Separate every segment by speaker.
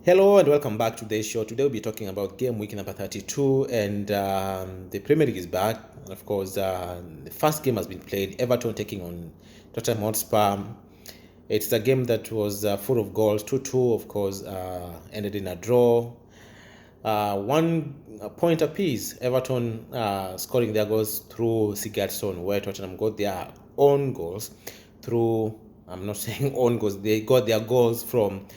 Speaker 1: Hello and welcome back to today's show. Today we'll be talking about game week number 32, and the Premier League is back. Of course, the first game has been played. Everton taking on Tottenham Hotspur. It's a game that was full of goals. 2-2, of course, ended in a draw. 1 point apiece. Everton scoring their goals through Sigurdsson, where Tottenham got their own goals through. I'm not saying own goals. They got their goals from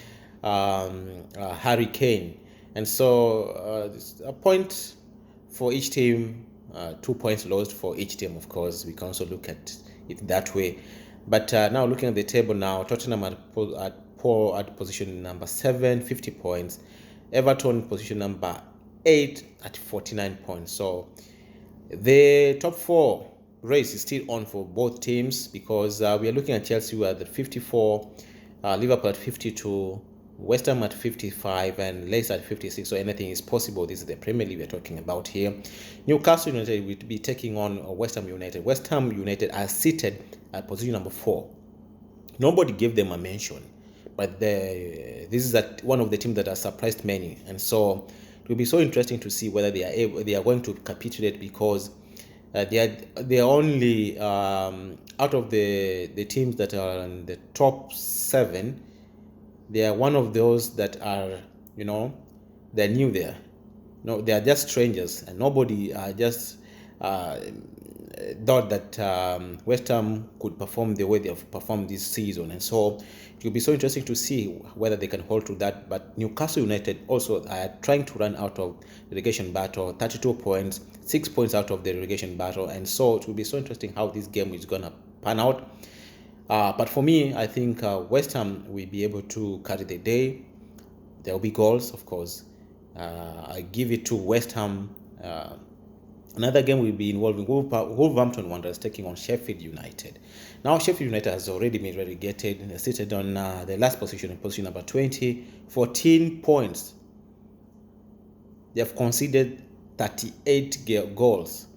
Speaker 1: Harry Kane, and so a point for each team, 2 points lost for each team. Of course, we can also look at it that way. But now looking at the table now, Tottenham at position number 7, 50 points. Everton position number 8 at 49 points. So the top 4 race is still on for both teams, because we are looking at Chelsea who are at 54, Liverpool at 52, West Ham at 55, and Leicester at 56. So anything is possible. This is the Premier League we're talking about here. Newcastle United will be taking on West Ham United. West Ham United are seated at position number 4. Nobody gave them a mention, but this is one of the teams that has surprised many, and so it will be so interesting to see whether they are going to capitulate, because they are only out of the teams that are in the top 7. They are one of those that are, they're new there. No, they are just strangers, and nobody just thought that West Ham could perform the way they have performed this season. And so it will be so interesting to see whether they can hold to that. But Newcastle United also are trying to run out of the relegation battle, 32 points, 6 points out of the relegation battle. And so it will be so interesting how this game is going to pan out. But for me, I think West Ham will be able to carry the day. There will be goals, of course. I give it to West Ham. Another game will be involving Wolverhampton Wanderers taking on Sheffield United. Now, Sheffield United has already been relegated. They're seated on the last position, in position number 20, 14 points. They have conceded 38 goals.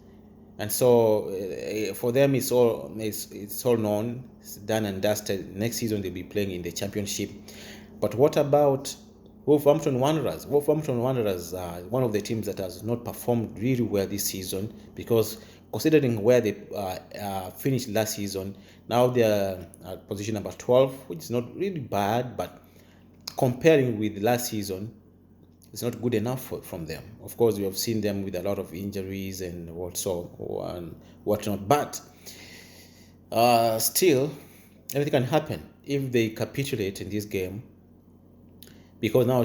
Speaker 1: And so for them, it's all known. It's done and dusted. Next season, they'll be playing in the Championship. But what about Wolverhampton Wanderers? Wolverhampton Wanderers are one of the teams that has not performed really well this season, because considering where they finished last season, now they're at position number 12, which is not really bad, but comparing with last season, it's not good enough from them. Of course, we have seen them with a lot of injuries and whatnot, but still, everything can happen if they capitulate in this game, because now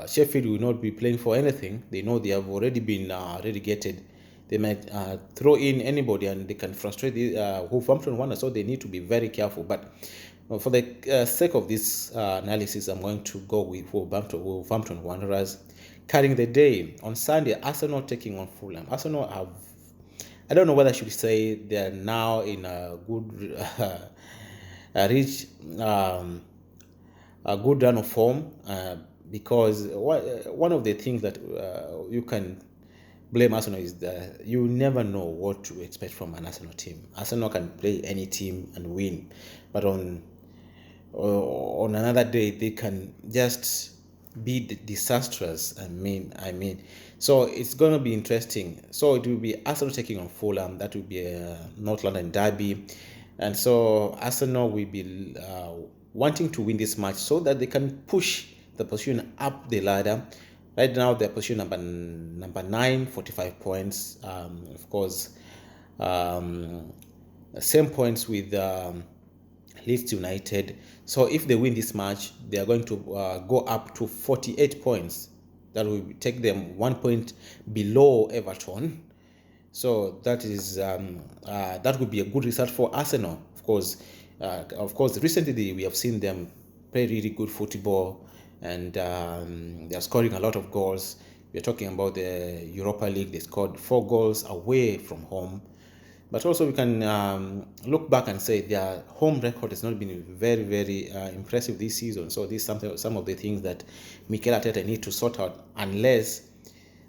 Speaker 1: Sheffield will not be playing for anything. They know they have already been relegated. They might throw in anybody and they can frustrate the Wolverhampton Wanderers, so they need to be very careful. But for the sake of this analysis, I'm going to go with Wolverhampton Wanderers carrying the day. On Sunday, Arsenal taking on Fulham. Arsenal have, I don't know whether I should say they're now in a good a good run of form, because one of the things that you can blame Arsenal is that you never know what to expect from an Arsenal team. Arsenal can play any team and win, but on another day they can just be disastrous. I mean, so it's going to be interesting. So it will be Arsenal taking on Fulham. That will be a North London derby, and so Arsenal will be wanting to win this match so that they can push the position up the ladder. Right now, they're position number 9, 45 points. Of course, same points with Leeds United. So if they win this match, they are going to go up to 48 points. That will take them 1 point below Everton. So that is that would be a good result for Arsenal. Of course, recently we have seen them play really good football, and they are scoring a lot of goals. We are talking about the Europa League. They scored 4 goals away from home. But also we can look back and say their home record has not been very, very impressive this season. So this is some of the things that Mikel Arteta need to sort out, unless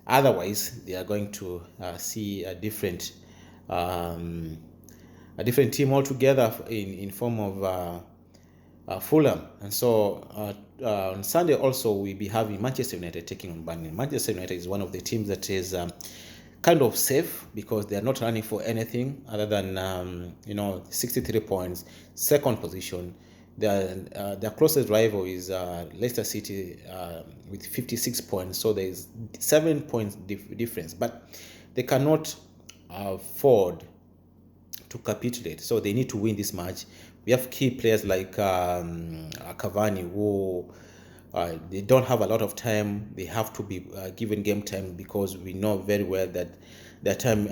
Speaker 1: otherwise they are going to see a different team altogether in form of Fulham. And so on Sunday also we'll be having Manchester United taking on Burnley. Manchester United is one of the teams that is kind of safe because they are not running for anything other than 63 points, second position. Their closest rival is Leicester City with 56 points, so there is 7 points difference, but they cannot afford to capitulate, so they need to win this match. We have key players like Cavani, who they don't have a lot of time. They have to be given game time because we know very well that their time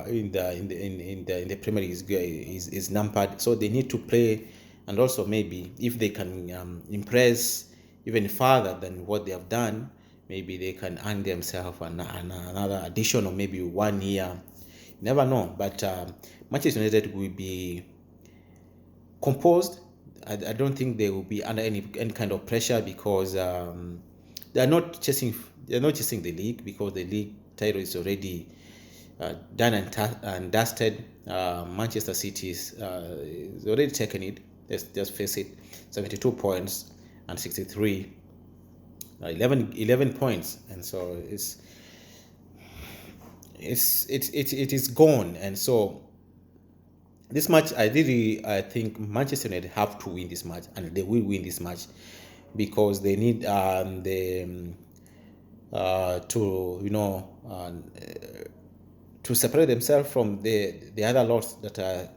Speaker 1: in the Premier League is numbered. So they need to play, and also maybe if they can impress even further than what they have done, maybe they can earn themselves another additional maybe 1 year. Never know, but Manchester United will be composed. I don't think they will be under any kind of pressure because they are not chasing the league, because the league title is already done and dusted. Manchester City is already taken it. Let's just face it. 72 points and 63, 11 points, and so it is gone. And so this match, I think Manchester United have to win this match, and they will win this match because they need to separate themselves from the other lots that are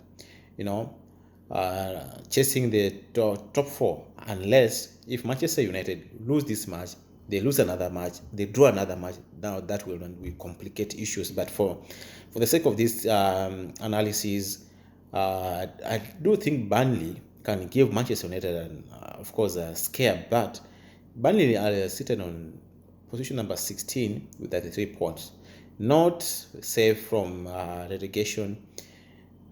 Speaker 1: chasing the top four. Unless if Manchester United lose this match, they lose another match, they draw another match, now that will complicate issues. But for the sake of this analysis, I do think Burnley can give Manchester United, of course, a scare. But Burnley are sitting on position number 16 with 33 points, not safe from relegation.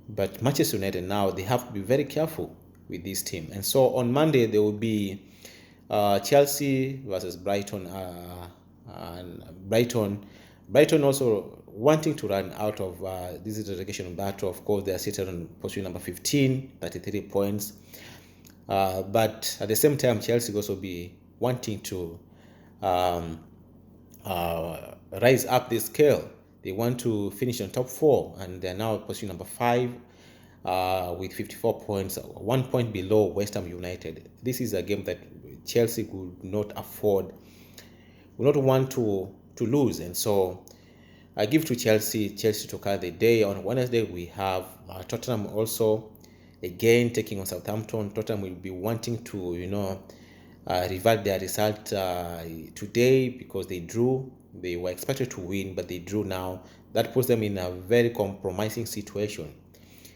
Speaker 1: But Manchester United now, they have to be very careful with this team. And so on Monday there will be Chelsea versus Brighton, and Brighton also wanting to run out of this relegation battle. Of course, they are sitting on position number 15, 33 points. But at the same time, Chelsea will also be wanting to rise up the scale. They want to finish on top four, and they're now position number 5 with 54 points, 1 point below West Ham United. This is a game that Chelsea would not afford, would not want to lose. And so I give to Chelsea to carry the day. On Wednesday we have Tottenham also again taking on Southampton. Tottenham will be wanting to revert their result today because they drew. They were expected to win, but they drew now. That puts them in a very compromising situation.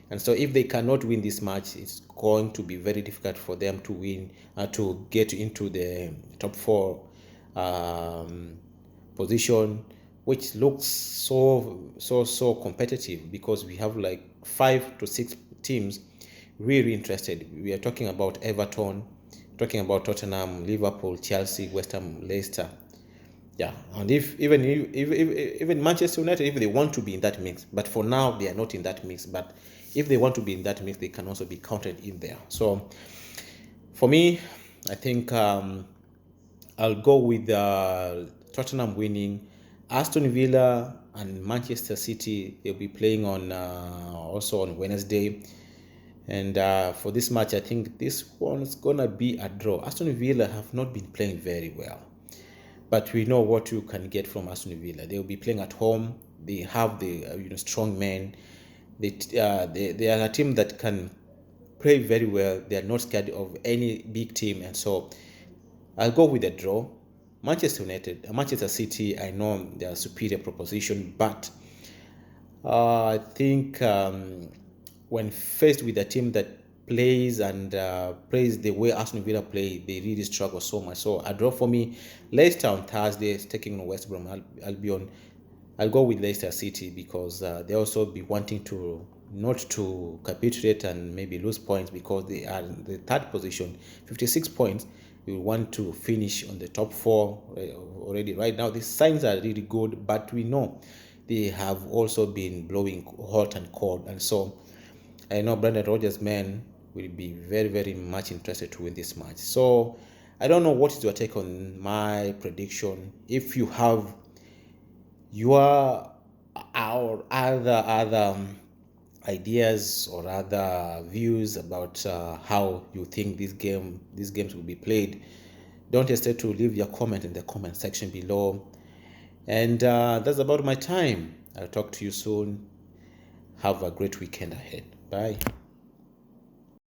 Speaker 1: And so if they cannot win this match, it's going to be very difficult for them to win, to get into the top 4 position, which looks so competitive, because we have like 5 to 6 teams really interested. We are talking about Everton, talking about Tottenham, Liverpool, Chelsea, West Ham, Leicester. Yeah, and if even Manchester United, if they want to be in that mix, but for now they are not in that mix. But if they want to be in that mix, they can also be counted in there. So for me, I think I'll go with Tottenham winning. Aston Villa and Manchester City, they'll be playing on also on Wednesday. And for this match, I think this one's gonna be a draw. Aston Villa have not been playing very well, but we know what you can get from Aston Villa. They will be playing at home. They have the strong men. They are a team that can play very well. They are not scared of any big team, and so I'll go with a draw. Manchester City, I know they are superior proposition, but I think when faced with a team that plays and plays the way Aston Villa play, they really struggle so much. So a draw for me. Leicester on Thursday is taking on West Brom Albion. I'll go with Leicester City because they also be wanting to not to capitulate and maybe lose points, because they are in the third position, 56 points. We want to finish on the top 4 already. Right now, the signs are really good, but we know they have also been blowing hot and cold. And so I know Brendan Rodgers' men will be very, very much interested to win this match. So I don't know what is your take on my prediction. If you have your or other ideas or other views about how you think these games will be played, don't hesitate to leave your comment in the comment section below. And that's about my time. I'll talk to you soon. Have a great weekend ahead. Bye.